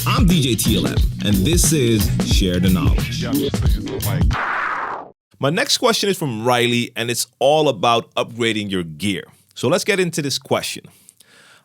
I'm djTLM, and this is Share the Knowledge. My next question is from Riley, and it's all about upgrading your gear. So let's get into this question.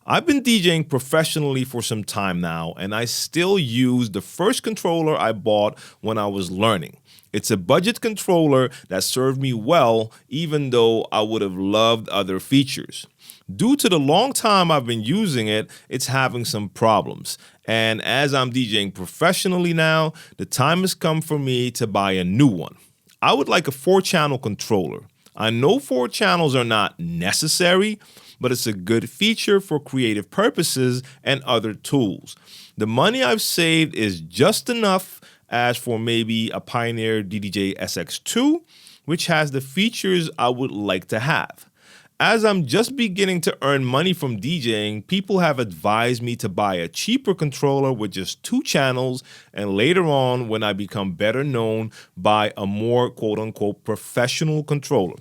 I've been DJing professionally for some time now, and I still use the first controller I bought when I was learning. It's a budget controller that served me well, even though I would have loved other features. Due to the long time I've been using it, it's having some problems. And as I'm DJing professionally now, the time has come for me to buy a new one. I would like a 4-channel controller. I know 4 channels are not necessary, but it's a good feature for creative purposes and other tools. The money I've saved is just enough as for maybe a Pioneer DDJ SX2, which has the features I would like to have. As I'm just beginning to earn money from DJing, people have advised me to buy a cheaper controller with just 2 channels, and later on, when I become better known, buy a more quote-unquote professional controller.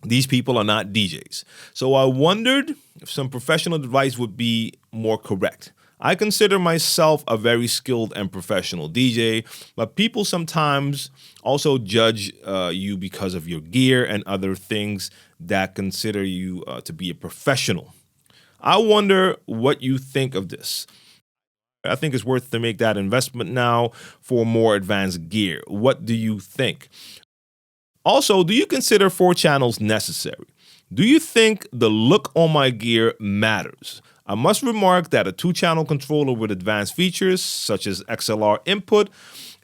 These people are not DJs. So I wondered if some professional advice would be more correct. I consider myself a very skilled and professional DJ, but people sometimes also judge you because of your gear and other things that consider you to be a professional. I wonder what you think of this. I think it's worth to make that investment now for more advanced gear. What do you think? Also, do you consider 4 channels necessary? Do you think the look on my gear matters? I must remark that a 2-channel controller with advanced features such as XLR input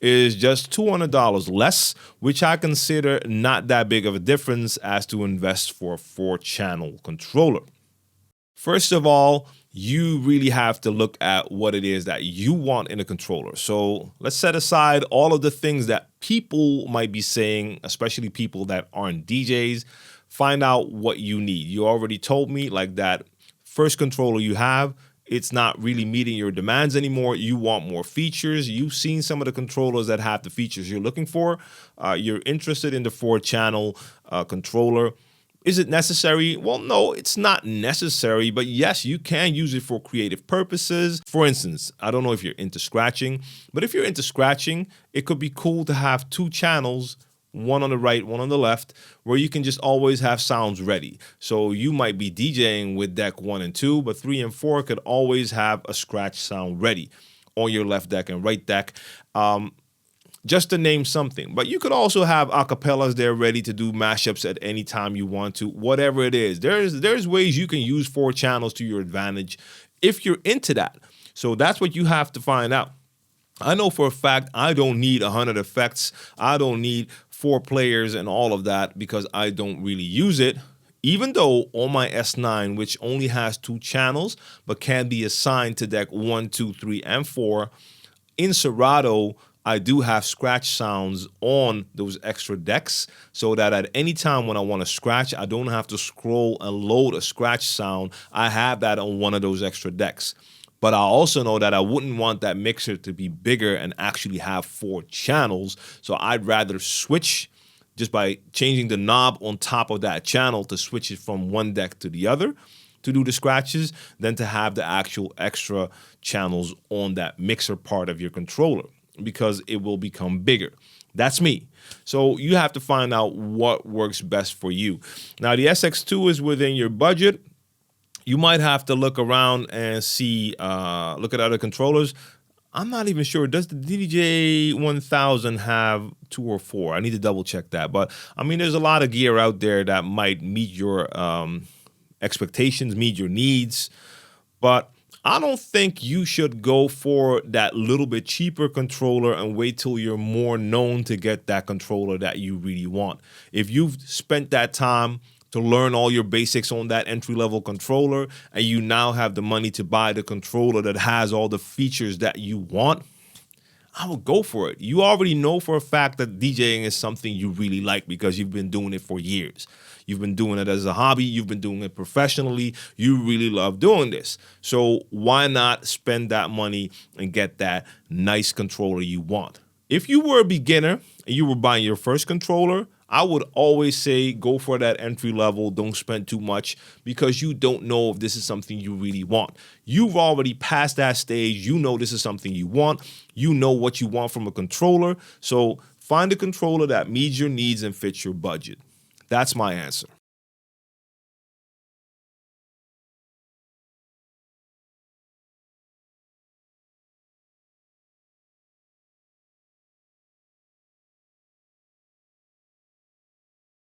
is just $200 less, which I consider not that big of a difference as to invest for a 4-channel controller. First of all, you really have to look at what it is that you want in a controller. So let's set aside all of the things that people might be saying, especially people that aren't DJs. Find out what you need. You already told me like that first controller you have, it's not really meeting your demands anymore. You want more features. You've seen some of the controllers that have the features you're looking for. You're interested in the 4-channel controller. Is it necessary? Well, no, it's not necessary, but yes, you can use it for creative purposes. For instance, I don't know if you're into scratching, but if you're into scratching, it could be cool to have 2 channels, one on the right, one on the left, where you can just always have sounds ready. So you might be DJing with deck 1 and 2, but 3 and 4 could always have a scratch sound ready on your left deck and right deck. Just to name something. But you could also have acapellas there ready to do mashups at any time you want to, whatever it is. There's ways you can use 4 channels to your advantage if you're into that. So that's what you have to find out. I know for a fact I don't need 100 effects. I don't need 4 players and all of that because I don't really use it. Even though on my S9, which only has 2 channels, but can be assigned to deck 1, 2, 3, and 4, in Serato, I do have scratch sounds on those extra decks so that at any time when I want to scratch, I don't have to scroll and load a scratch sound. I have that on one of those extra decks. But I also know that I wouldn't want that mixer to be bigger and actually have 4 channels. So I'd rather switch just by changing the knob on top of that channel to switch it from one deck to the other to do the scratches than to have the actual extra channels on that mixer part of your controller, because it will become bigger. That's me. So you have to find out what works best for you. Now, the SX2 is within your budget. You might have to look around and see, look at other controllers. I'm not even sure. Does the DDJ 1000 have 2 or 4? I need to double check that. But I mean, there's a lot of gear out there that might meet your expectations, meet your needs. But I don't think you should go for that little bit cheaper controller and wait till you're more known to get that controller that you really want. If you've spent that time to learn all your basics on that entry-level controller and you now have the money to buy the controller that has all the features that you want, I would go for it. You already know for a fact that DJing is something you really like because you've been doing it for years. You've been doing it as a hobby. You've been doing it professionally. You really love doing this. So why not spend that money and get that nice controller you want? If you were a beginner and you were buying your first controller, I would always say go for that entry level. Don't spend too much because you don't know if this is something you really want. You've already passed that stage. You know this is something you want. You know what you want from a controller. So find a controller that meets your needs and fits your budget. That's my answer.